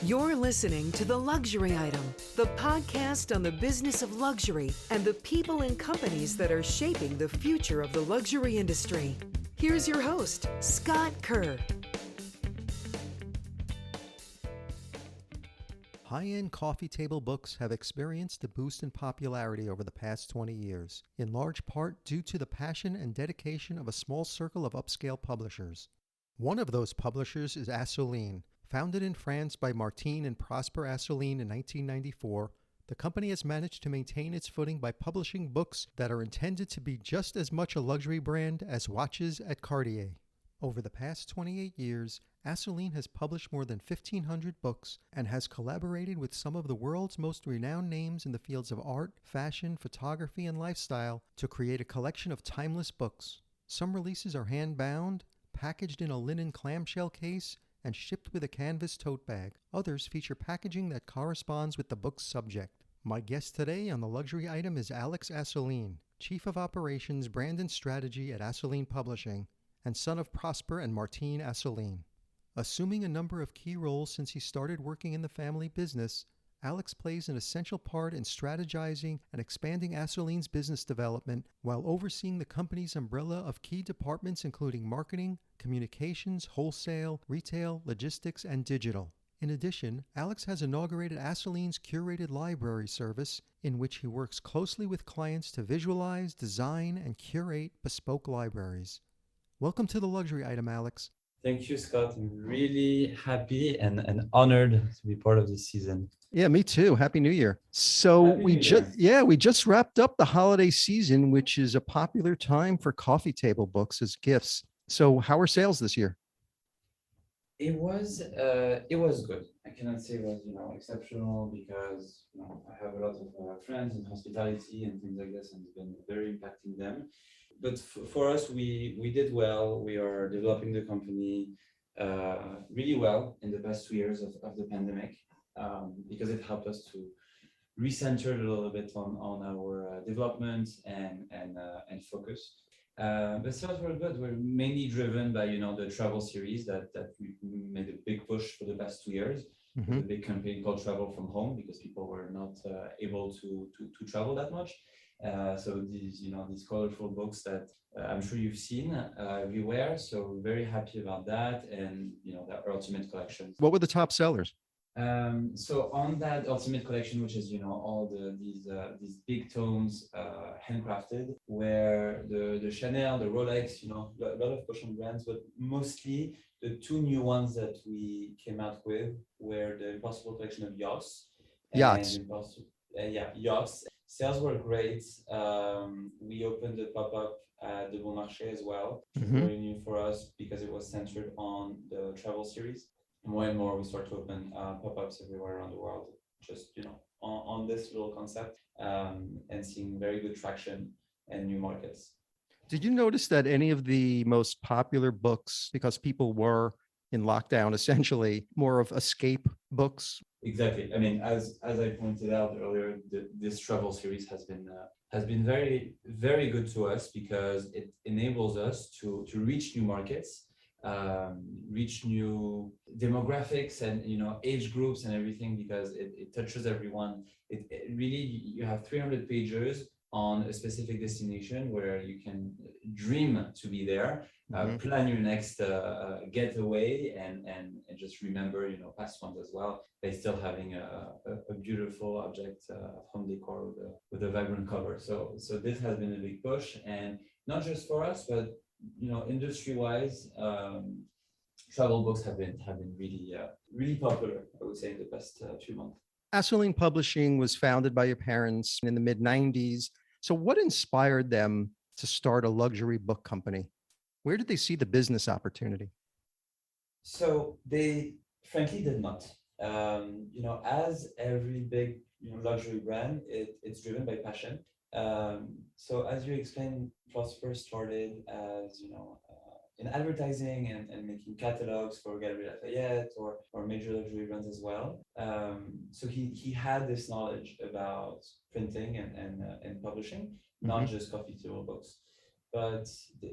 You're listening to The Luxury Item, the podcast on the business of luxury and the people and companies that are shaping the future of the luxury industry. Here's your host, Scott Kerr. High-end coffee table books have experienced a boost in popularity over the past 20 years, in large part due to the passion and dedication of a small circle of upscale publishers. One of those publishers is Assouline. Founded in France by Martine and Prosper Assouline in 1994, the company has managed to maintain its footing by publishing books that are intended to be just as much a luxury brand as watches at Cartier. Over the past 28 years, Assouline has published more than 1,500 books and has collaborated with some of the world's most renowned names in the fields of art, fashion, photography, and lifestyle to create a collection of timeless books. Some releases are hand-bound, packaged in a linen clamshell case, and shipped with a canvas tote bag. Others feature packaging that corresponds with the book's subject. My guest today on The Luxury Item is Alex Assouline, Chief of Operations, Brand and Strategy at Assouline Publishing, and son of Prosper and Martine Assouline. Assuming a number of key roles since he started working in the family business, Alex plays an essential part in strategizing and expanding Assouline's business development while overseeing the company's umbrella of key departments including marketing, communications, wholesale, retail, logistics, and digital. In addition, Alex has inaugurated Assouline's curated library service, in which he works closely with clients to visualize, design, and curate bespoke libraries. Welcome to The Luxury Item, Alex. Thank you, Scott. I'm really happy and honored to be part of this season. Yeah, me too. Happy New Year. So we just wrapped up the holiday season, which is a popular time for coffee table books as gifts. So how are sales this year? It was good. I cannot say it was exceptional because I have a lot of friends in hospitality and things like this, and it's been very impacting them. But for us, we did well. We are developing the company really well in the past 2 years of the pandemic because it helped us to recenter a little bit on our development and focus. But sales were good. We're mainly driven by the travel series that we made a big push for the past 2 years. Mm-hmm. With a big campaign called Travel from Home because people were not able to travel that much. So these colorful books that I'm sure you've seen everywhere. So very happy about that, and that ultimate collection. What were the top sellers? So on that ultimate collection, which is all these big tomes, handcrafted, where the Chanel, the Rolex, a lot of fashion brands, but mostly the two new ones that we came out with were the Impossible collection of yachts. Yachts. Yachts. Sales were great. We opened a pop-up at the Bon Marché as well. Mm-hmm. Very new for us because it was centered on the travel series. More and more we start to open pop-ups everywhere around the world, just on this little concept, and seeing very good traction and new markets. Did you notice that any of the most popular books, because people were in lockdown, essentially more of escape books? Exactly. I mean, as I pointed out earlier, this travel series has been very, very good to us because it enables us to reach new markets, reach new demographics and age groups and everything, because it touches everyone. It really, you have 300 pages on a specific destination where you can dream to be there, plan your next getaway, and just remember past ones as well, by still having a beautiful object home decor with a vibrant cover. So this has been a big push, and not just for us, but industry-wise, travel books have been really popular, I would say, in the past few months. Assouline Publishing was founded by your parents in the mid-90s. So what inspired them to start a luxury book company? Where did they see the business opportunity? So they frankly did not. As every big luxury brand, it's driven by passion. So as you explained, Prosper started as in advertising and making catalogs for Galeries Lafayette or major luxury brands as well. So he had this knowledge about printing and publishing, not just coffee table books. But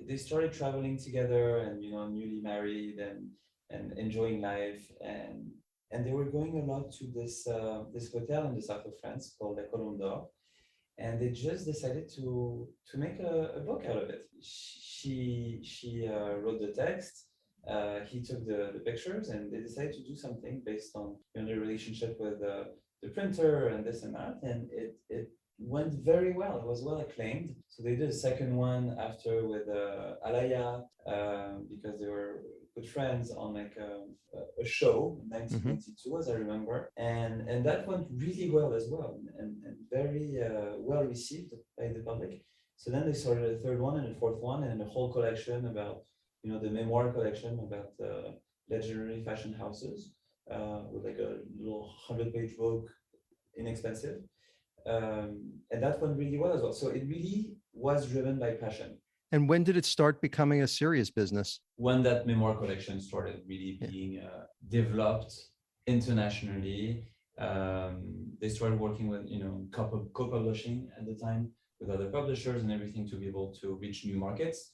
they started traveling together and newly married and enjoying life, and and they were going a lot to this hotel in the south of France called La Colombe d'Or, and they just decided to make a book out of it. She wrote the text. He took the pictures, and they decided to do something based on the relationship with the printer and this and that, and it went very well. It was well acclaimed. So they did a second one after with Alaya, because they were good friends on like a show in 1992, as I remember, and that went really well as well, and very well received by the public. So then they started a third one and a fourth one, and a whole collection about the memoir collection about legendary fashion houses, with like a little 100-page book, inexpensive. And that went really well as well. So it really was driven by passion. And when did it start becoming a serious business? When that memoir collection started really being developed internationally, they started working with co-publishing at the time with other publishers and everything to be able to reach new markets.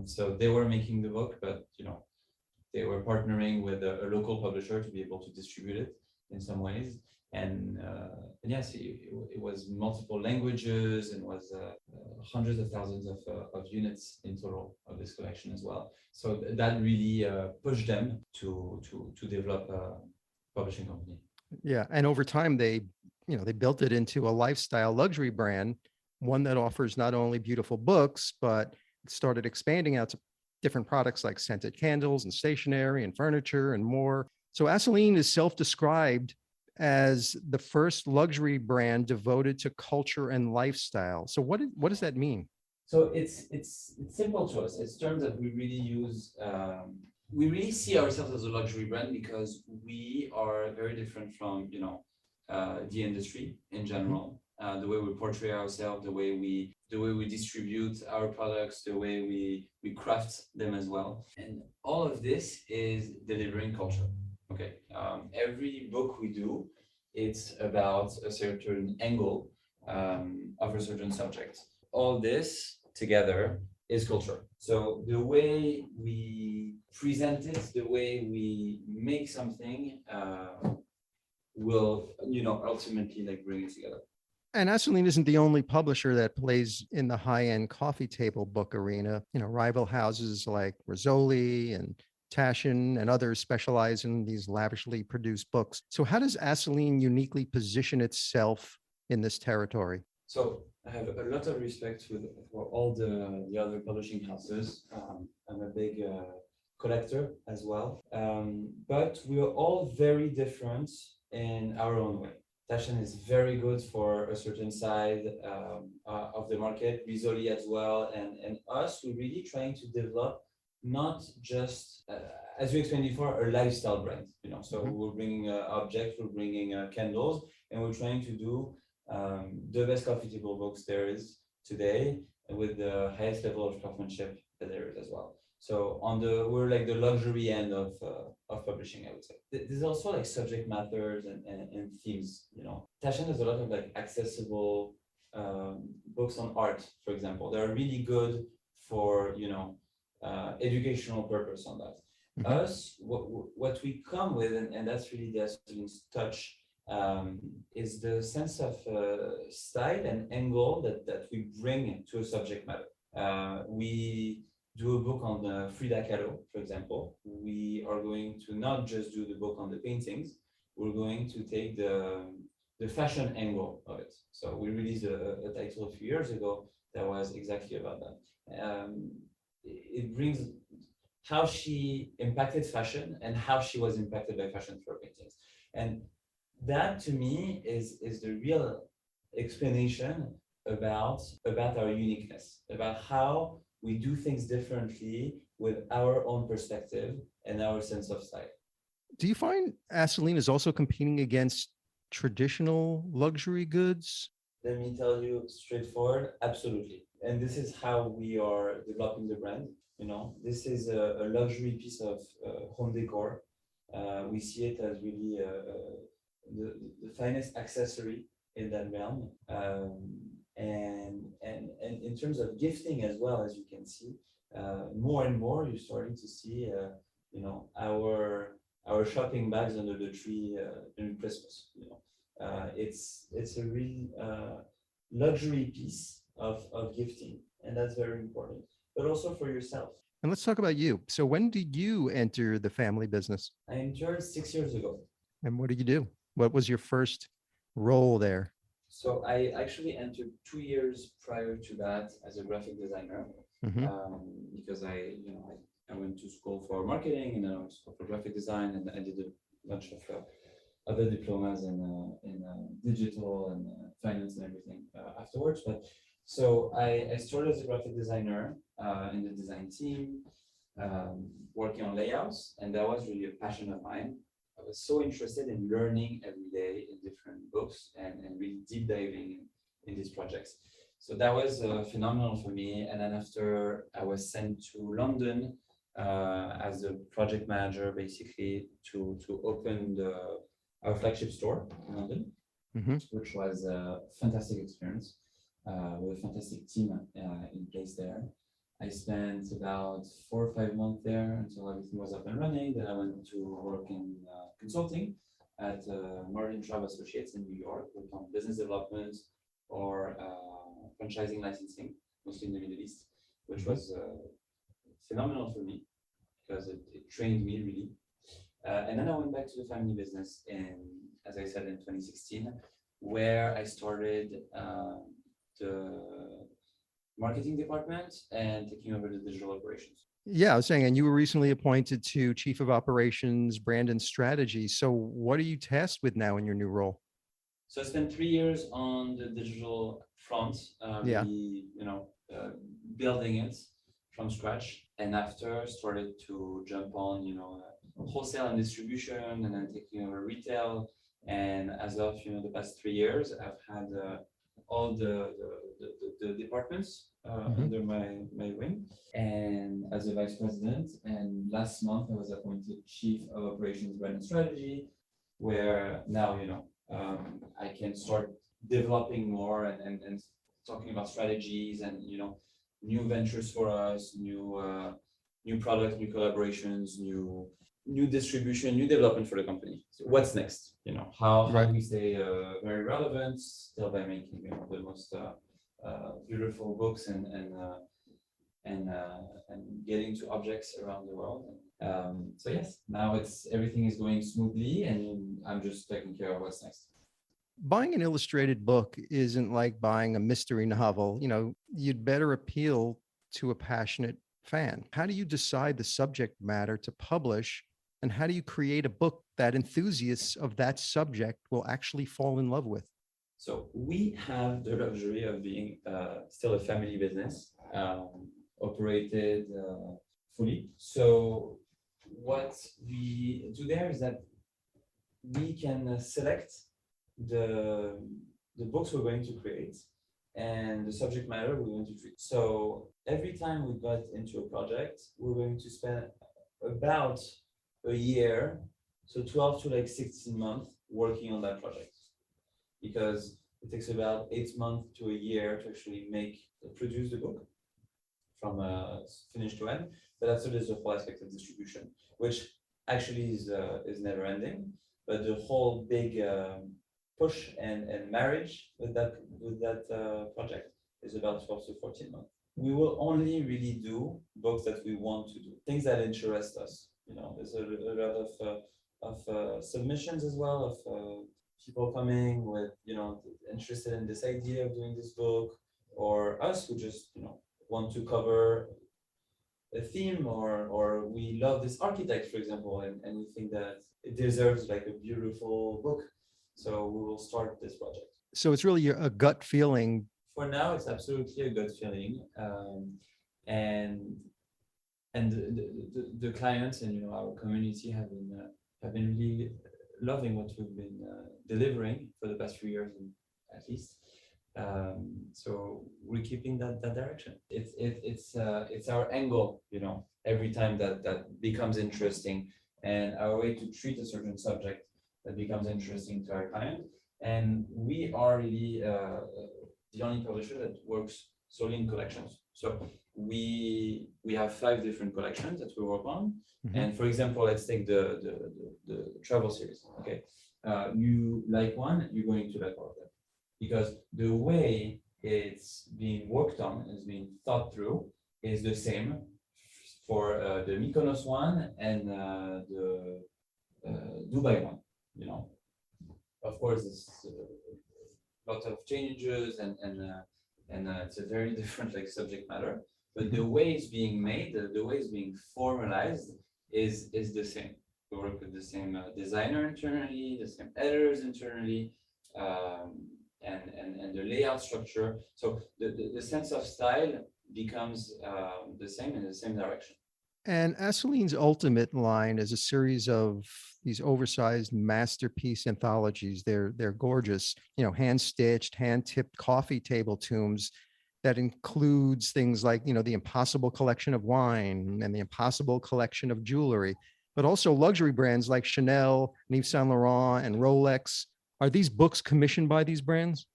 So they were making the book, but they were partnering with a local publisher to be able to distribute it in some ways. And yes, it was multiple languages, and was hundreds of thousands of units in total of this collection as well. So that really pushed them to develop a publishing company. Yeah, and over time they built it into a lifestyle luxury brand, one that offers not only beautiful books, but started expanding out to different products like scented candles and stationery and furniture and more. So Assouline is self-described as the first luxury brand devoted to culture and lifestyle. So what does that mean? So it's simple to us. It's terms that we really use. We really see ourselves as a luxury brand because we are very different from the industry in general. The way we portray ourselves, the way we distribute our products, the way we craft them as well, and all of this is delivering culture. Okay, every book we do, it's about a certain angle of a certain subject. All this together is culture. So the way we present it, the way we make something, will ultimately bring it together. And Assouline isn't the only publisher that plays in the high-end coffee table book arena. Rival houses like Rizzoli and Taschen and others specialize in these lavishly produced books. So how does Assouline uniquely position itself in this territory? So I have a lot of respect for all the other publishing houses. I'm a big collector as well. But we are all very different in our own way. Taschen is very good for a certain side of the market, Rizzoli as well, and us, we're really trying to develop not just, as we explained before, a lifestyle brand. So we're bringing objects, we're bringing candles, and we're trying to do the best coffee table books there is today, with the highest level of craftsmanship that there is as well. So we're like the luxury end of publishing, I would say. There's also subject matters and themes. Taschen has a lot of accessible books on art, for example. They're really good for educational purpose on that. Us, what we come with, and that's really the Assouline's touch, is the sense of style and angle that we bring to a subject matter. We do a book on Frida Kahlo, for example. We are going to not just do the book on the paintings, we're going to take the fashion angle of it. So we released a title a few years ago that was exactly about that. It brings how she impacted fashion and how she was impacted by fashion through her paintings. And that to me is the real explanation about our uniqueness, about how we do things differently with our own perspective and our sense of style. Do you find Assouline is also competing against traditional luxury goods? Let me tell you straightforward, absolutely. And this is how we are developing the brand. This is a luxury piece of home decor. We see it as really the finest accessory in that realm. And in terms of gifting as well, as you can see, more and more you're starting to see, our our shopping bags under the tree during Christmas. You know, it's a real luxury piece of gifting, and that's very important. But also for yourself. And let's talk about you. So when did you enter the family business? I entered 6 years ago. And what did you do? What was your first role there? So I actually entered 2 years prior to that as a graphic designer, because I went to school for marketing and then I went to school for graphic design, and I did a bunch of other diplomas in digital and finance and everything afterwards. But so I started as a graphic designer in the design team, working on layouts, and that was really a passion of mine. I was so interested in learning every day in different books and really deep diving in these projects. So that was phenomenal for me. And then after I was sent to London as a project manager, basically to open our flagship store in London, which was a fantastic experience with a fantastic team in place there. I spent about 4 or 5 months there until everything was up and running. Then I went to work in consulting at Martin Traub Associates in New York, worked on business development or franchising licensing, mostly in the Middle East, which was phenomenal for me because it trained me really. And then I went back to the family business as I said, in 2016, where I started the marketing department and taking over the digital operations. Yeah, I was saying, and you were recently appointed to Chief of Operations, Brand and Strategy. So what are you tasked with now in your new role? So I spent 3 years on the digital front, really, building it from scratch. And after started to jump on, wholesale and distribution, and then taking over retail. And as of, the past 3 years, I've had all the departments under my wing, and as a vice president. And last month I was appointed chief of operations, brand and strategy, where now I can start developing more and talking about strategies and new ventures for us, new products, new collaborations, new distribution, new development for the company. So what's next? How do we stay very relevant still by making the most beautiful books and getting to objects around the world. So yes, now everything is going smoothly, and I'm just taking care of what's next. Buying an illustrated book isn't like buying a mystery novel. You'd better appeal to a passionate fan. How do you decide the subject matter to publish? And how do you create a book that enthusiasts of that subject will actually fall in love with? So we have the luxury of being still a family business, operated fully. So what we do there is that we can select the books we're going to create and the subject matter we're going to treat. So every time we got into a project, we're going to spend about a year, so 12 to 16 months working on that project, because it takes about 8 months to a year to actually produce the book from finish to end. But after there's the whole aspect of distribution, which actually is never ending. But the whole big push and marriage with that project is about 12 to 14 months. We will only really do books that we want to do, things that interest us. There's a lot of submissions as well, of people coming with interested in this idea of doing this book, or us who just want to cover a theme, or we love this architect, for example, and we think that it deserves like a beautiful book, so we will start this project. So it's really a gut feeling. For now, it's absolutely a gut feeling, and the clients and our community have been really loving what we've been delivering for the past few years, at least. So we're keeping that direction. It's our angle, every time that becomes interesting, and our way to treat a certain subject that becomes interesting to our client. And we are really the only publisher that works Assouline collections. So we have 5 different collections that we work on. And for example, let's take the travel series. Okay, you like one, you're going to like all of them, because the way it's being worked on, is being thought through, is the same for the Mykonos one and the Dubai one. You know, of course, it's a lot of changes and it's a very different like subject matter. But the way it's being made, the way it's being formalized is the same. We work with the same designer internally, the same editors internally, and the layout structure. So the sense of style becomes the same in the same direction. And Assouline's ultimate line is a series of these oversized masterpiece anthologies. They're gorgeous, you know, hand stitched, hand tipped coffee table tombs that includes things like, you know, the Impossible collection of wine and the Impossible collection of jewelry, but also luxury brands like Chanel, Yves Saint Laurent, and Rolex. Are these books commissioned by these brands?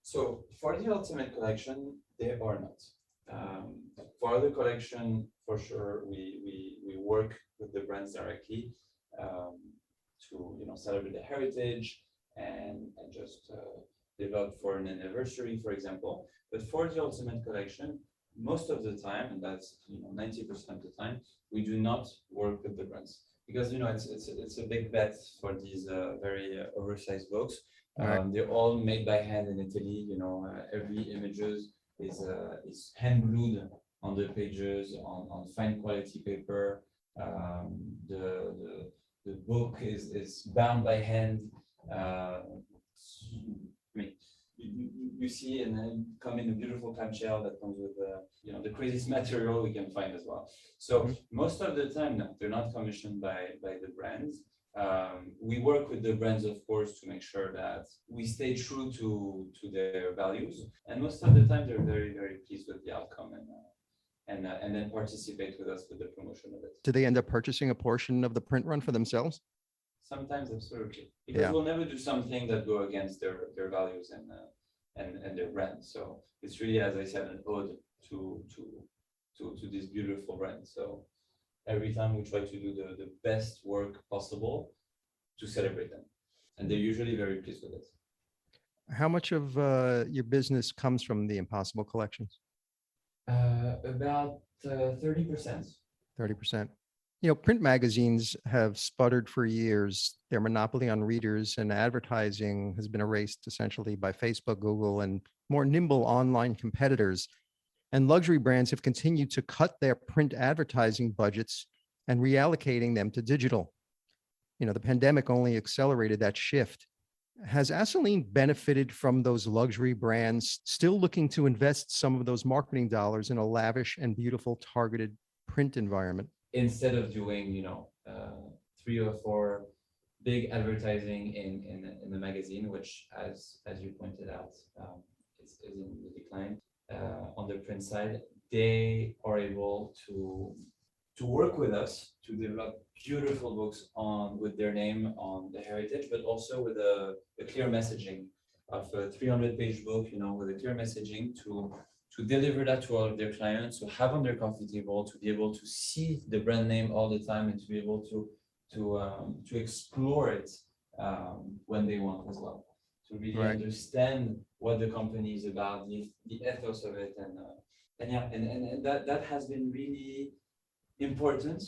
So for the Ultimate collection, they are not. For other collection, for sure, we work with the brands directly to, you know, celebrate the heritage and just develop for an anniversary, for example. But for the Ultimate collection, most of the time, and that's, you know, 90% of the time, we do not work with the brands, because, you know, it's a big bet for these very oversized books. They're all made by hand in Italy. You know, every images is hand glued on the pages on fine quality paper. The book is bound by hand. I mean, you see, and then come in a beautiful clamshell that comes with you know, the craziest material we can find as well. So most of the time, no, they're not commissioned by the brands. We work with the brands, of course, to make sure that we stay true to their values. And most of the time, they're very, very pleased with the outcome and then participate with us with the promotion of it. Do they end up purchasing a portion of the print run for themselves? Sometimes, absolutely, because we'll never do something that go against their values and their brand. So it's really, as I said, an ode to this beautiful brand. So every time we try to do the best work possible to celebrate them, and they're usually very pleased with it. How much of your business comes from the Impossible collections? About 30%. 30%. You know, print magazines have sputtered for years. Their monopoly on readers and advertising has been erased essentially by Facebook, Google, and more nimble online competitors. And luxury brands have continued to cut their print advertising budgets and reallocating them to digital. You know, the pandemic only accelerated that shift. Has Assouline benefited from those luxury brands still looking to invest some of those marketing dollars in a lavish and beautiful targeted print environment? Instead of doing, you know, 3 or 4 big advertising in the magazine, which, as you pointed out, is in the decline. On the print side, they are able to work with us to develop beautiful books with their name on the heritage, but also with a clear messaging of a 300-page book, you know, with a clear messaging to deliver that to all of their clients, to have on their coffee table, to be able to see the brand name all the time, and to be able to explore it when they want as well, to really understand what the company is about, the ethos of it, and that has been really important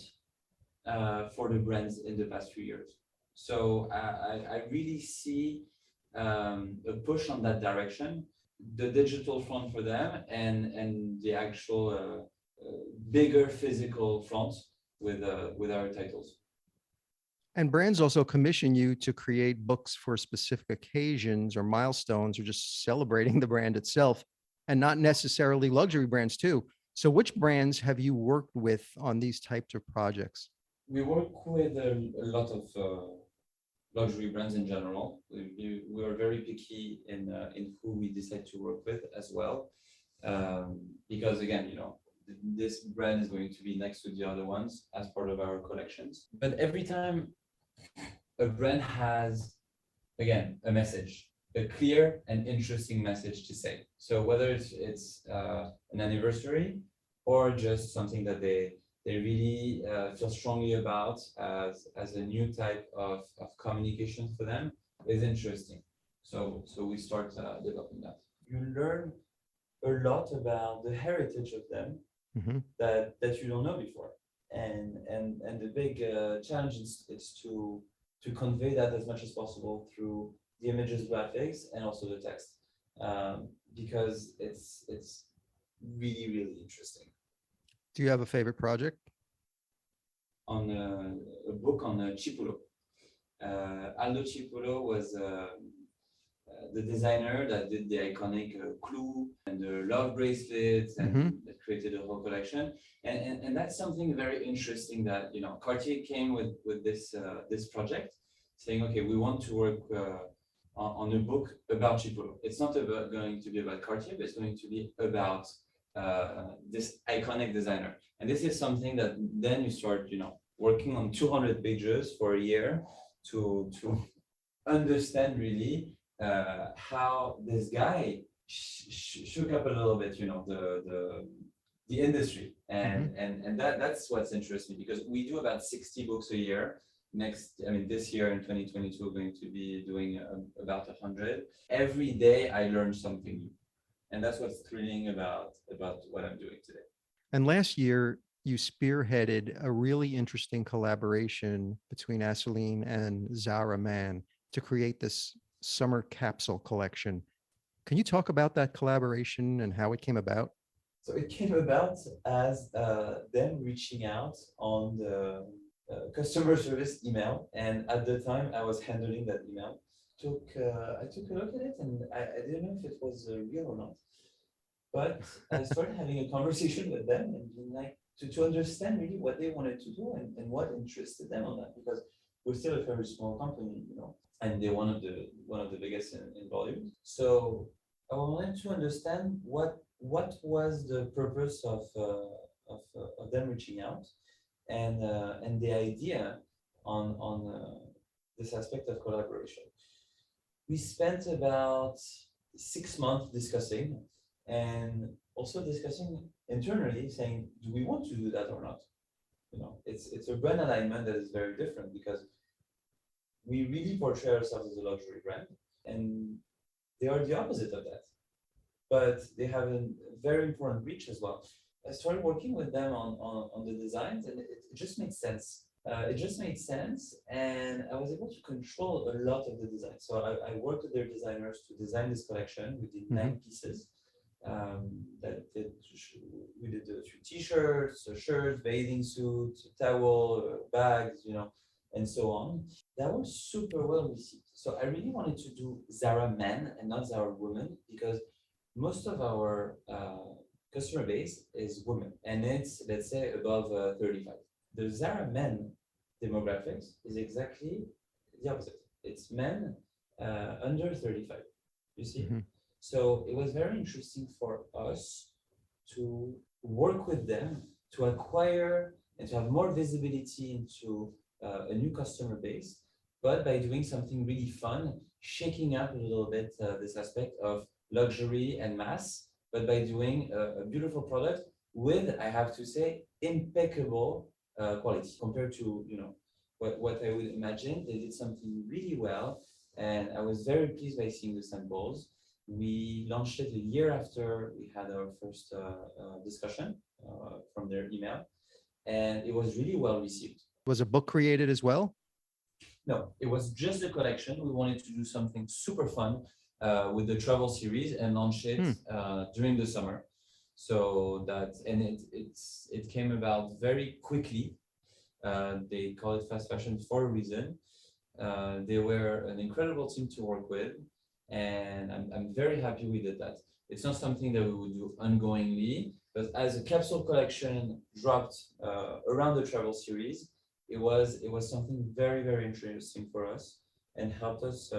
for the brands in the past few years. So I really see a push on that direction, the digital front for them, and the actual bigger physical front with our titles. And brands also commission you to create books for specific occasions or milestones, or just celebrating the brand itself, and not necessarily luxury brands too. So which brands have you worked with on these types of projects? We work with a lot of luxury brands in general. We are very picky in who we decide to work with as well, because again, you know, this brand is going to be next to the other ones as part of our collections. But every time a brand has, again, a message, a clear and interesting message to say. So whether it's an anniversary or just something that they really feel strongly about as a new type of communication for them is interesting. So we start developing that. You learn a lot about the heritage of them that you don't know before. And the big challenge is to convey that as much as possible through the images, graphics, and also the text, because it's really, really interesting. Do you have a favorite project? On a book on Cipulo. Aldo Cipulo was the designer that did the iconic clue and the love bracelets and that created a whole collection. And that's something very interesting that, you know, Cartier came with this project saying, okay, we want to work on a book about Cipulo. It's not going to be about Cartier, but it's going to be about this iconic designer. And this is something that then you start, you know, working on 200 pages for a year to understand really how this guy shook up a little bit, you know, the industry, and that's what's interesting, because we do about 60 books a year. This year in 2022, we're going to be doing about 100. Every day I learn something new, and that's what's thrilling about what I'm doing today. And last year, you spearheaded a really interesting collaboration between Assouline and Zara Man to create this summer capsule collection. Can you talk about that collaboration and how it came about? So it came about as them reaching out on the customer service email, and at the time I was handling that email. I took a look at it, and I didn't know if it was real or not. But I started having a conversation with them and like to understand really what they wanted to do and what interested them on that, because we're still a very small company, you know, and they're one of the biggest in volume. So I wanted to understand what was the purpose of them reaching out, and the idea on this aspect of collaboration. We spent about 6 months discussing, and also discussing internally, saying, do we want to do that or not? You know, it's a brand alignment that is very different, because we really portray ourselves as a luxury brand, and they are the opposite of that. But they have a very important reach as well. I started working with them on the designs, and it just made sense. And I was able to control a lot of the design. So I worked with their designers to design this collection. We did 9 pieces. We did a few t-shirts, a shirt, bathing suit, towel, bags, you know, and so on. That was super well received. So I really wanted to do Zara Men and not Zara Women, because most of our customer base is women, and it's, let's say, above 35. The Zara Men demographics is exactly the opposite. It's men under 35, you see? So it was very interesting for us to work with them to acquire and to have more visibility into a new customer base, but by doing something really fun, shaking up a little bit this aspect of luxury and mass, but by doing a beautiful product with, I have to say, impeccable quality compared to, you know, what I would imagine. They did something really well, and I was very pleased by seeing the samples. We launched it a year after we had our first discussion from their email, and it was really well received. Was a book created as well? No, it was just a collection. We wanted to do something super fun with the travel series and launch it during the summer. So that, and it came about very quickly. They call it fast fashion for a reason. They were an incredible team to work with, and I'm very happy we did that. It's not something that we would do ongoingly, but as a capsule collection dropped around the travel series, it was something very, very interesting for us and helped us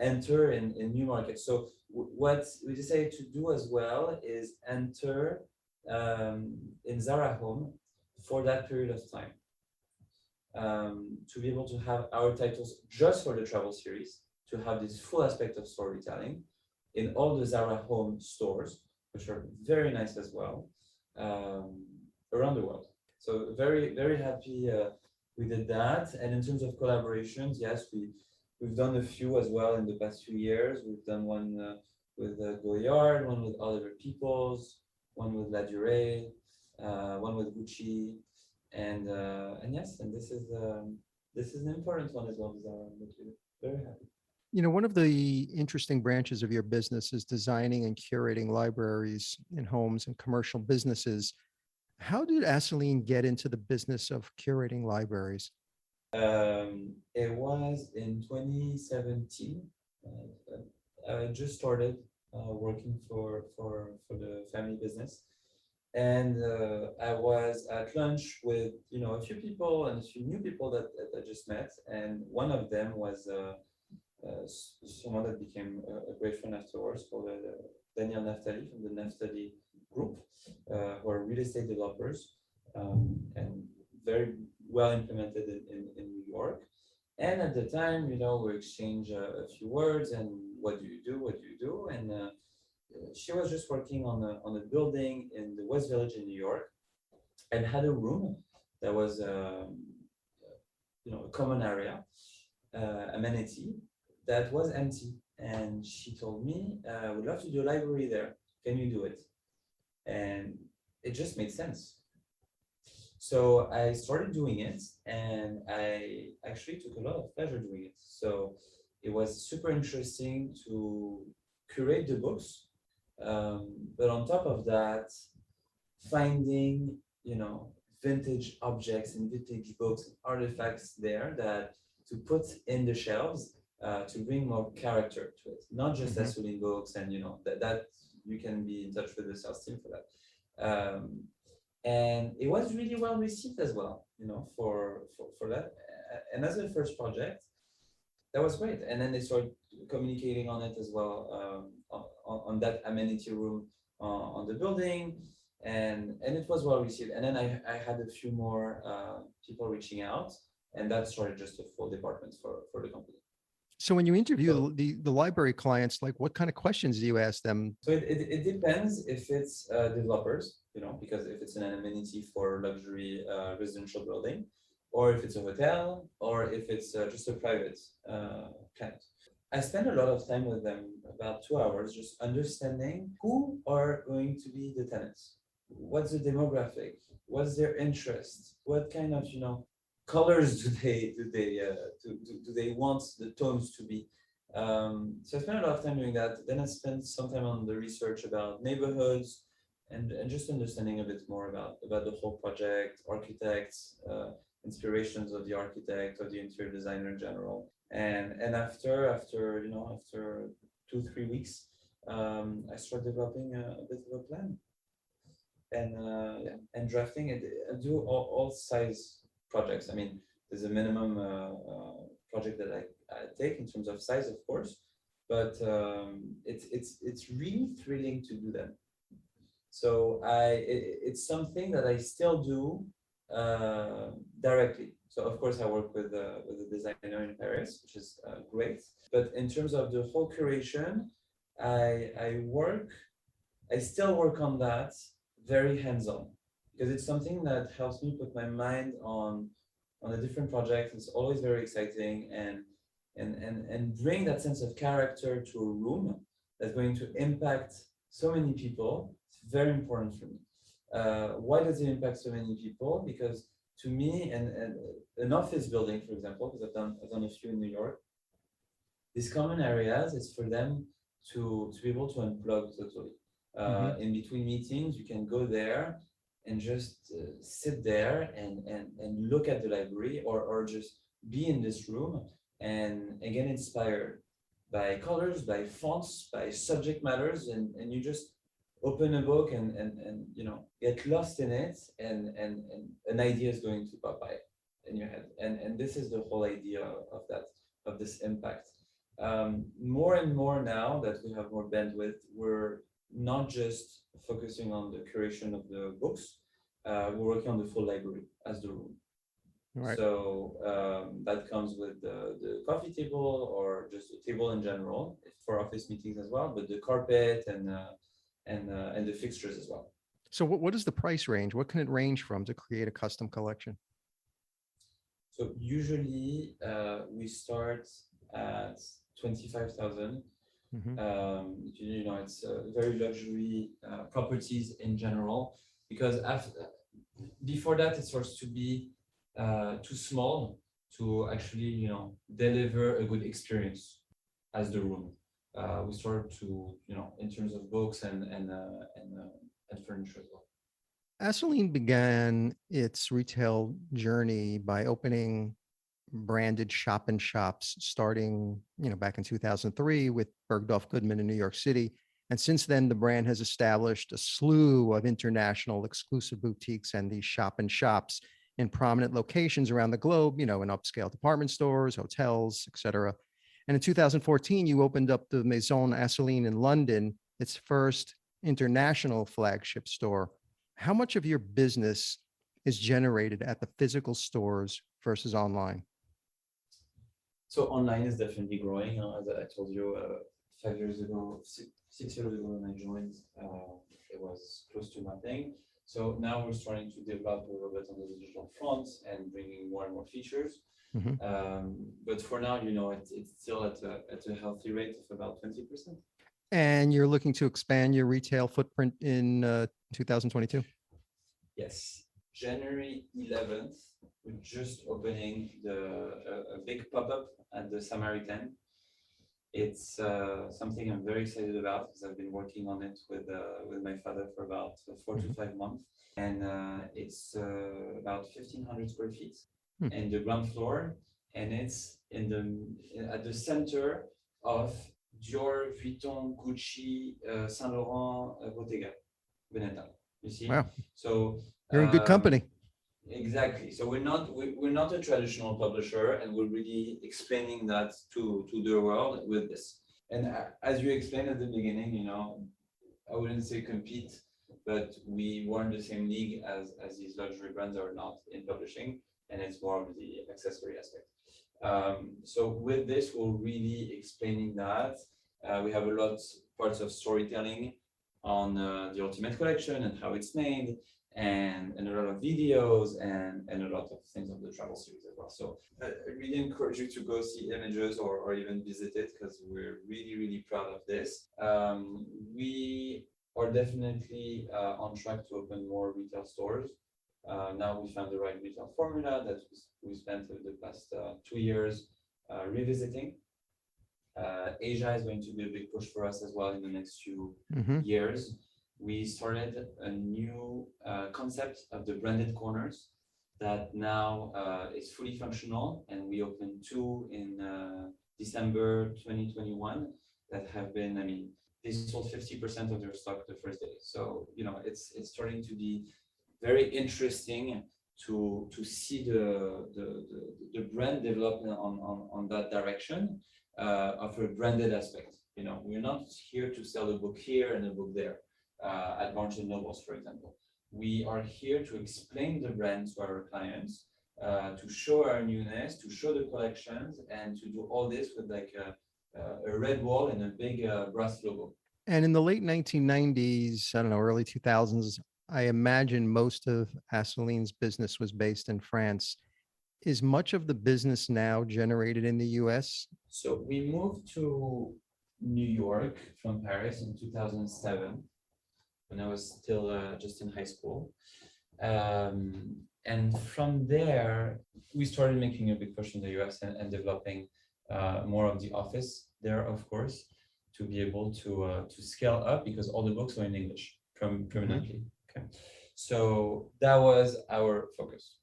enter in new markets. So what we decided to do as well is enter in Zara Home for that period of time, to be able to have our titles just for the travel series, to have this full aspect of storytelling in all the Zara home stores, which are very nice as well, around the world. So very, very happy we did that. And in terms of collaborations, yes, we've done a few as well in the past few years. We've done one with Goyard, one with Oliver Peoples, one with La Durée, one with Gucci, and yes, and this is an important one as well, Zara. Very happy. You know, one of the interesting branches of your business is designing and curating libraries in homes and commercial businesses. How did Assouline get into the business of curating libraries? It was in 2017. I just started working for the family business, and I was at lunch with a few people and a few new people that I just met, and one of them was someone that became a great friend afterwards, called Daniel Naftali from the Naftali Group, who are real estate developers and very well implemented in New York. And at the time, we exchanged a few words and what do you do? What do you do? And she was just working on a building in the West Village in New York and had a room that was a common area, amenity that was empty. And she told me, I would love to do a library there. Can you do it? And it just made sense. So I started doing it, and I actually took a lot of pleasure doing it. So it was super interesting to curate the books, but on top of that, finding vintage objects and vintage books and artifacts there that to put in the shelves to bring more character to it, not just Assouline books, and that you can be in touch with the sales team for that. And it was really well received as well, for that. And as a first project, that was great. And then they started communicating on it as well, on that amenity room on the building, and it was well received. And then I had a few more people reaching out, and that started just a full department for the company. So when you interview the library clients, like what kind of questions do you ask them? So it depends if it's developers, because if it's an amenity for luxury residential building, or if it's a hotel, or if it's just a private tenant. I spend a lot of time with them, about 2 hours, just understanding who are going to be the tenants. What's the demographic? What's their interest? What kind of colors do they want the tones to be? So I spent a lot of time doing that. Then I spent some time on the research about neighborhoods and just understanding a bit more about the whole project, architects, inspirations of the architect or the interior designer in general. And after 2-3 weeks, I started developing a bit of a plan and drafting it. I do all size projects. I mean, there's a minimum project that I take in terms of size, of course, but it's really thrilling to do them. So it's something that I still do directly. So of course I work with a designer in Paris, which is great. But in terms of the whole curation, I still work on that very hands-on, because it's something that helps me put my mind on a different project. It's always very exciting, and bring that sense of character to a room that's going to impact so many people. It's very important for me. Why does it impact so many people? Because to me, and an office building, for example, because I've done a few in New York, these common areas is for them to be able to unplug totally. In between meetings, you can go there and just sit there and look at the library, or just be in this room and get inspired by colors, by fonts, by subject matters, and you just open a book and get lost in it, and an idea is going to pop by in your head. And this is the whole idea of this impact. More and more now that we have more bandwidth, we're not just focusing on the curation of the books, we're working on the full library as the room. Right. So that comes with the coffee table or just a table in general for office meetings as well, but the carpet and the fixtures as well. So what is the price range? What can it range from to create a custom collection? So usually we start at 25,000. It's very luxury properties in general, because before that it starts to be too small to actually deliver a good experience as the room. We start to in terms of books and furniture as well. Assouline began its retail journey by opening branded shop in shops starting, back in 2003 with Bergdorf Goodman in New York City. And since then, the brand has established a slew of international exclusive boutiques and these shop in shops in prominent locations around the globe, in upscale department stores, hotels, etc. And in 2014, you opened up the Maison Assouline in London, its first international flagship store. How much of your business is generated at the physical stores versus online? So online is definitely growing. As I told you, 5 years ago, 6 years ago when I joined, it was close to nothing. So now we're starting to develop a little bit on the digital front and bringing more and more features. But for now, it's still at a healthy rate of about 20%. And you're looking to expand your retail footprint in 2022? Yes. January 11th, we're just opening a big pop-up at the Samaritan. It's something I'm very excited about because I've been working on it with my father for about 4 to 5 months. And it's about 1,500 square feet in the ground floor. And it's at the center of Dior, Vuitton, Gucci, Saint Laurent, Bottega Veneta. You see? Wow. So you're in good company. Exactly. So we're not a traditional publisher, and we're really explaining that to the world with this. And as you explained at the beginning, I wouldn't say compete, but we weren't the same league as these luxury brands are not in publishing, and it's more of the accessory aspect. So with this, we're really explaining that. We have a lot parts of storytelling on the Ultimate Collection and how it's made, and a lot of videos and a lot of things on the travel series as well. So I really encourage you to go see images or even visit it, because we're really, really proud of this. We are definitely on track to open more retail stores. Now we found the right retail formula that we spent the past 2 years revisiting. Asia is going to be a big push for us as well in the next few years. We started a new concept of the branded corners that now is fully functional, and we opened 2 in December 2021 that have been, they sold 50% of their stock the first day. So, it's starting to be very interesting to see the brand development on that direction of a branded aspect. We're not here to sell a book here and a book there. At Barnes & Nobles, for example. We are here to explain the brand to our clients, to show our newness, to show the collections, and to do all this with like a red wall and a big brass logo. And in the late 1990s, I don't know, early 2000s, I imagine most of Assouline's business was based in France. Is much of the business now generated in the US? So we moved to New York from Paris in 2007. When I was still just in high school. And from there, we started making a big push in the US and developing more of the office there, of course, to be able to scale up, because all the books were in English permanently. Okay. So that was our focus,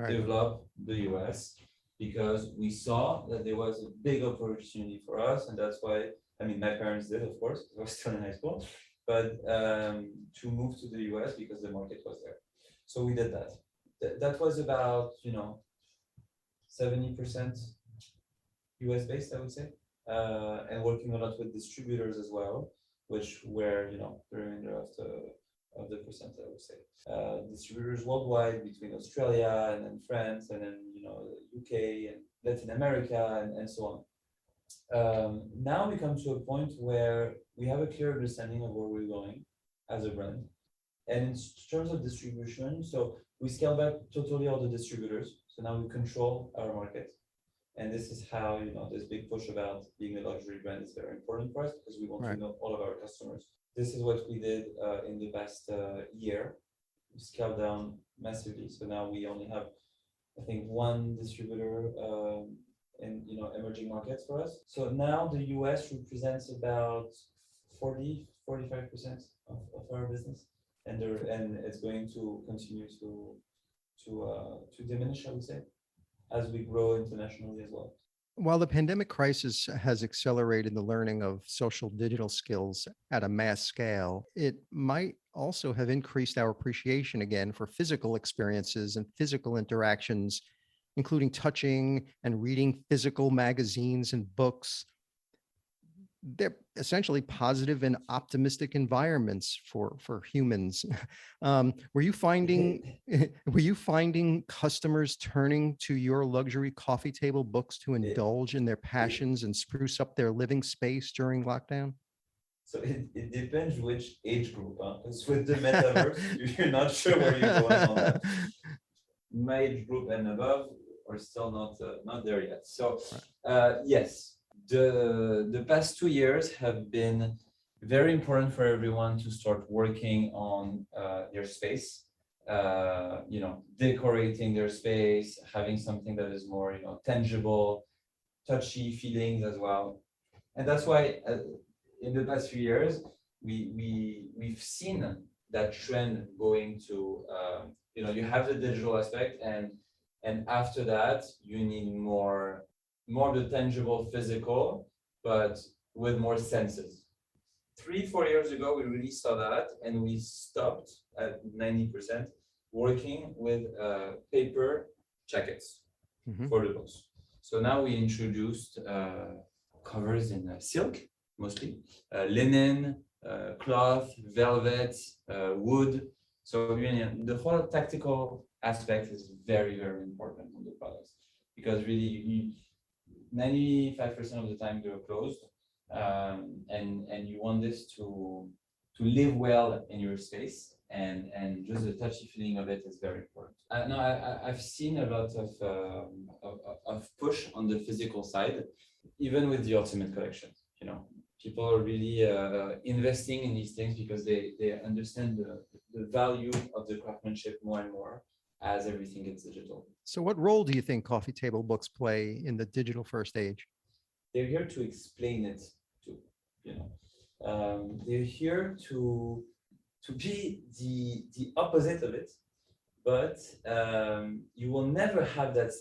develop the US, because we saw that there was a big opportunity for us. And that's why, my parents did, of course, because I was still in high school. But to move to the US because the market was there. So we did that. That was about, 70% US based, I would say, and working a lot with distributors as well, which were, the remainder of the I would say. Distributors worldwide between Australia and then France and then, UK and Latin America and so on. Now we come to a point where we have a clear understanding of where we're going as a brand. And in terms of distribution, so we scale back totally all the distributors. So now we control our market. And this is how, this big push about being a luxury brand is very important for us because we want to know all of our customers. This is what we did in the past year. We scaled down massively. So now we only have, I think, one distributor in emerging markets for us. So now the US represents about 45% of our business. And it's going to continue to diminish, I would say, as we grow internationally as well. While the pandemic crisis has accelerated the learning of social digital skills at a mass scale, it might also have increased our appreciation again for physical experiences and physical interactions, including touching and reading physical magazines and books. They're essentially positive and optimistic environments for humans. Were you finding customers turning to your luxury coffee table books to indulge in their passions and spruce up their living space during lockdown? So it depends which age group. Because with the metaverse, you're not sure where you're going on that. My age group and above are still not there yet. So yes. The past 2 years have been very important for everyone to start working on their space, decorating their space, having something that is more, tangible, touchy feelings as well. And that's why in the past few years, we've seen that trend going to, you have the digital aspect and after that, you need more the tangible physical, but with more senses. 3-4 years ago, we really saw that and we stopped at 90% working with paper jackets for the books. So now we introduced covers in silk, mostly, linen, cloth, velvet, wood. So the whole tactical aspect is very, very important on the products because really 95% of the time they're closed, and you want this to live well in your space, and just the touchy feeling of it is very important. No, I've seen a lot of push on the physical side, even with the Ultimate collection. People are really investing in these things because they understand the value of the craftsmanship more and more as everything gets digital. So what role do you think coffee table books play in the digital first age? They're here to explain it too, they're here to be the opposite of it, but you will never have that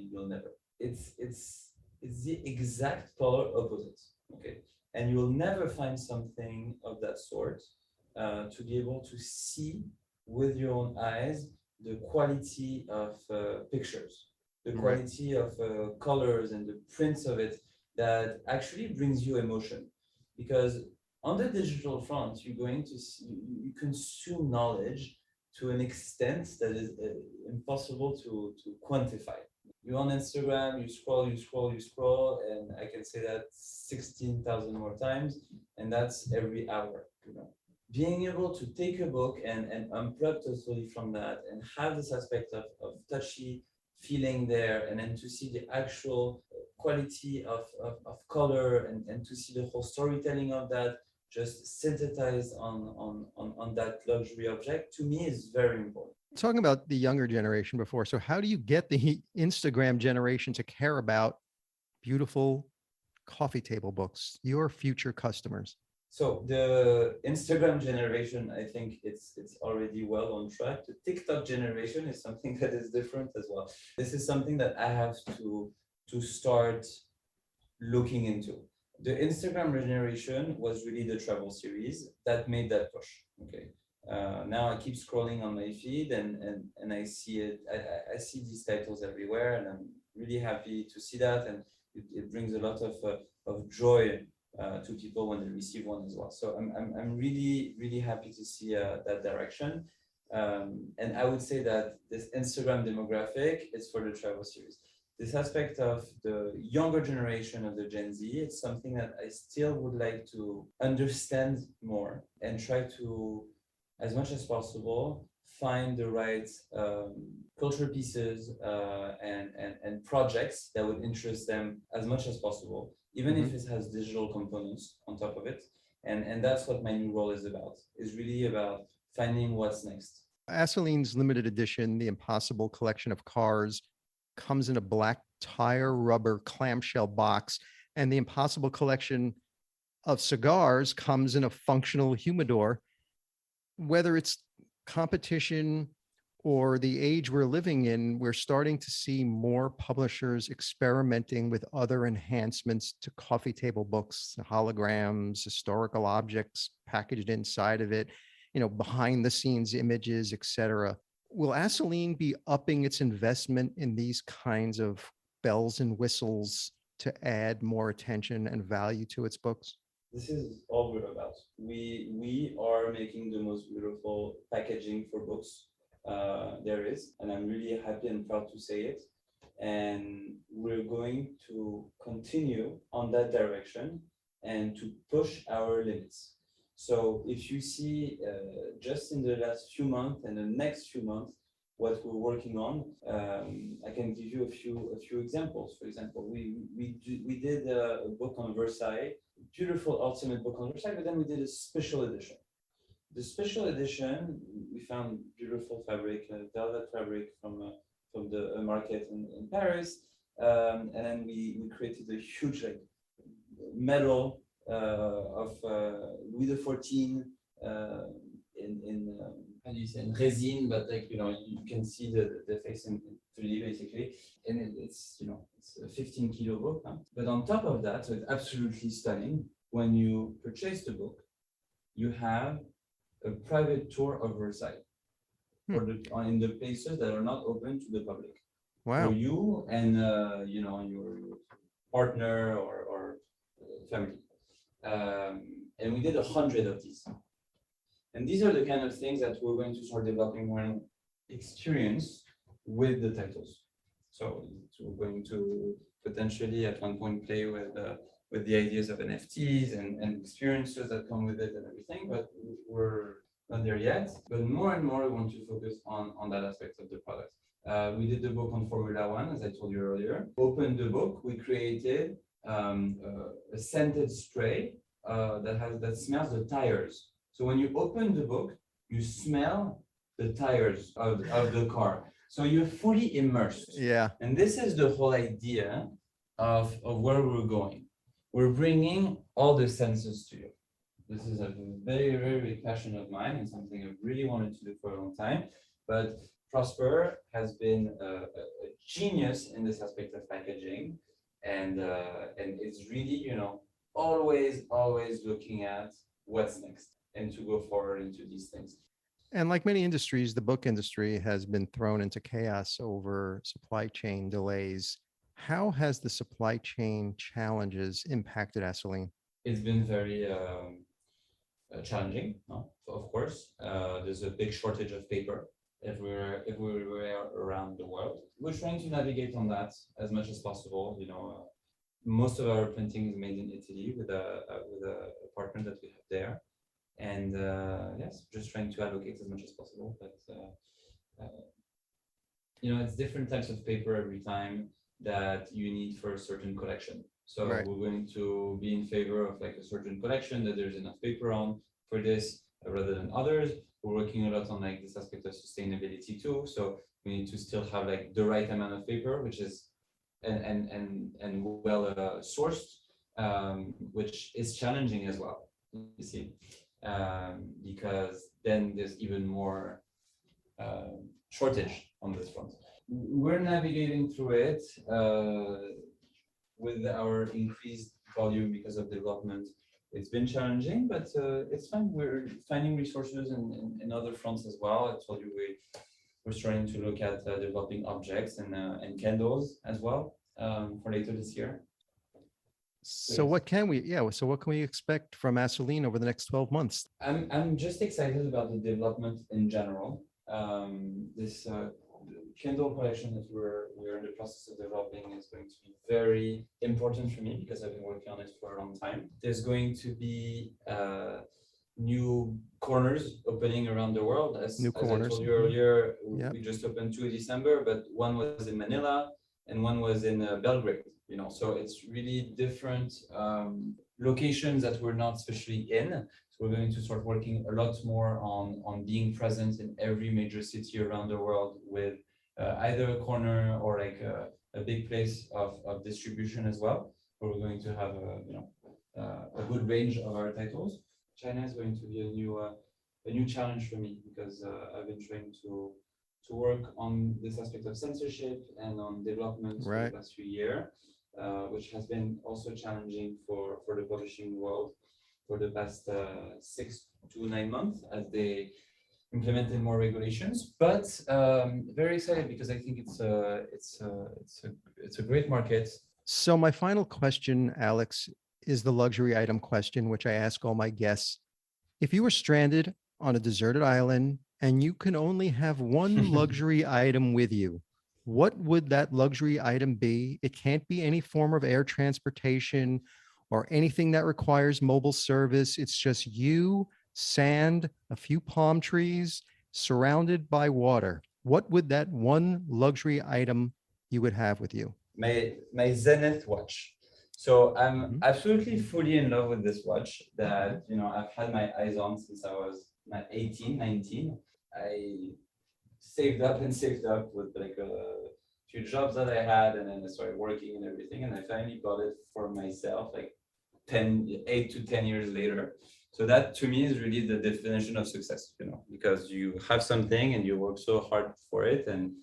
you'll never. It's the exact polar opposite, okay? And you will never find something of that sort to be able to see with your own eyes the quality of pictures, the quality of colors and the prints of it that actually brings you emotion. Because on the digital front, you're going to see, you consume knowledge to an extent that is impossible to quantify. You're on Instagram, you scroll, and I can say that 16,000 more times, and that's every hour. Being able to take a book and unplug totally from that and have this aspect of touchy feeling there, and then to see the actual quality of color and to see the whole storytelling of that just synthesized on that luxury object, to me is very important. Talking about the younger generation before, so how do you get the Instagram generation to care about beautiful coffee table books, your future customers? So the Instagram generation, I think it's already well on track. The TikTok generation is something that is different as well. This is something that I have to start looking into. The Instagram generation was really the travel series that made that push. Okay. Now I keep scrolling on my feed and I see it. I see these titles everywhere, and I'm really happy to see that, and it brings a lot of joy to people when they receive one as well. So I'm really, really happy to see that direction. And I would say that this Instagram demographic is for the travel series. This aspect of the younger generation of the Gen Z, it's something that I still would like to understand more and try to, as much as possible, find the right cultural pieces and projects that would interest them as much as possible, even if it has digital components on top of it. And that's what my new role is about, is really about finding what's next. Assouline's limited edition, The Impossible Collection of Cars, comes in a black tire rubber clamshell box, and the Impossible Collection of Cigars comes in a functional humidor. Whether it's competition or the age we're living in, we're starting to see more publishers experimenting with other enhancements to coffee table books, holograms, historical objects packaged inside of it, behind the scenes images, etc. Will Assouline be upping its investment in these kinds of bells and whistles to add more attention and value to its books? This is all we're about. We are making the most beautiful packaging for books there is, and I'm really happy and proud to say it. And we're going to continue on that direction and to push our limits. So if you see just in the last few months and the next few months what we're working on, I can give you a few examples. For example, we did a book on Versailles, beautiful ultimate book on Versailles, but then we did a special edition. The special edition, we found beautiful fabric, velvet fabric from the market in Paris, and then we created a huge medal of Louis XIV in how do you say, in resin, but you can see the face in 3D basically, and it's it's a 15-kilo book. Huh? But on top of that, so it's absolutely stunning. When you purchase the book, you have a private tour of Versailles in the places that are not open to the public. Wow! For you and your partner or family. And we did 100 of these. And these are the kind of things that we're going to start developing more experience with the titles. So we're going to potentially at one point play with the ideas of NFTs and experiences that come with it and everything, but we're not there yet. But more and more we want to focus on that aspect of the product. We did the book on Formula One, as I told you earlier. Opened the book, we created a scented spray that smells the tires. So when you open the book, you smell the tires of the car. So you're fully immersed. Yeah. And this is the whole idea of where we're going. We're bringing all the senses to you. This is a very, very big passion of mine and something I've really wanted to do for a long time. But Prosper has been a genius in this aspect of packaging. And it's really, always looking at what's next and to go forward into these things. And like many industries, the book industry has been thrown into chaos over supply chain delays. How has the supply chain challenges impacted Assouline? It's been very challenging, no? Of course. There's a big shortage of paper everywhere around the world. We're trying to navigate on that as much as possible. Most of our printing is made in Italy with a partner that we have there. And yes, just trying to allocate as much as possible. But it's different types of paper every time that you need for a certain collection. So We're going to be in favor of a certain collection that there's enough paper on for this rather than others. We're working a lot on this aspect of sustainability too. So we need to still have the right amount of paper, which is and well sourced, which is challenging as well. You see. Because then there's even more shortage on this front. We're navigating through it with our increased volume because of development. It's been challenging, but it's fine. We're finding resources in other fronts as well. I told you we're starting to look at developing objects and candles as well for later this year. So what can we expect from Assouline over the next 12 months? I'm just excited about the development in general. This Kindle collection that we're in the process of developing is going to be very important for me because I've been working on it for a long time. There's going to be new corners opening around the world. As I told you earlier, we just opened 2 in December, but one was in Manila and one was in Belgrade. So it's really different locations that we're not especially in. So we're going to start working a lot more on being present in every major city around the world with either a corner or like a big place of distribution as well, where we're going to have a good range of our titles. China is going to be a new challenge for me because I've been trying to work on this aspect of censorship and on development for the last few years, which has been also challenging for the publishing world for the past 6 to 9 months as they implemented more regulations. But very excited because I think it's a great market. So my final question, Alex, is the luxury item question, which I ask all my guests. If you were stranded on a deserted island and you can only have one luxury item with you, what would that luxury item be? It can't be any form of air transportation or anything that requires mobile service. It's just you, sand, a few palm trees, surrounded by water. What would that one luxury item you would have with you? My Zenith watch. So I'm absolutely fully in love with this watch that I've had my eyes on since I was 18, 19. I saved up with like a few jobs that I had, and then I started working and everything, and I finally bought it for myself like 8 to 10 years later. So that to me is really the definition of success, because you have something and you work so hard for it and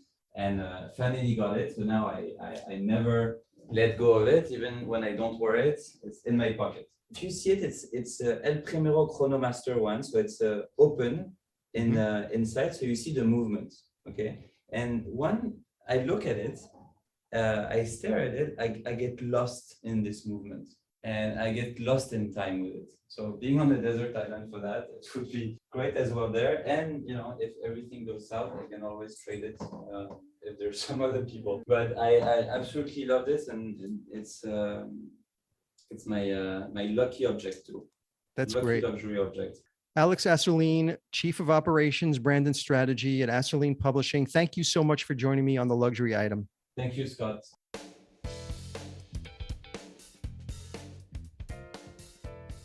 finally got it. So now I never let go of it, even when I don't wear it. It's in my pocket. If you see it, it's El Primero Chronomaster one, so it's open in inside, so you see the movement. Okay, and when I look at it, I stare at it, I get lost in this movement, and I get lost in time with it. So being on the desert island for that, it would be great as well there. And if everything goes south, I can always trade it if there's some other people. But I absolutely love this, and it's my lucky object too. That's lucky great. Luxury object. Alex Assouline, Chief of Operations, Brand and Strategy at Assouline Publishing. Thank you so much for joining me on The Luxury Item. Thank you, Scott.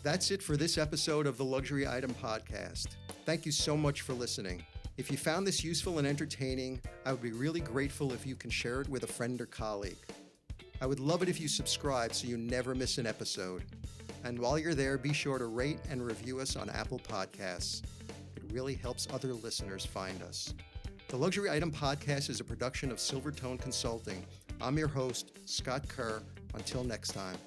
That's it for this episode of the Luxury Item Podcast. Thank you so much for listening. If you found this useful and entertaining, I would be really grateful if you can share it with a friend or colleague. I would love it if you subscribe so you never miss an episode. And while you're there, be sure to rate and review us on Apple Podcasts. It really helps other listeners find us. The Luxury Item Podcast is a production of Silvertone Consulting. I'm your host, Scott Kerr. Until next time.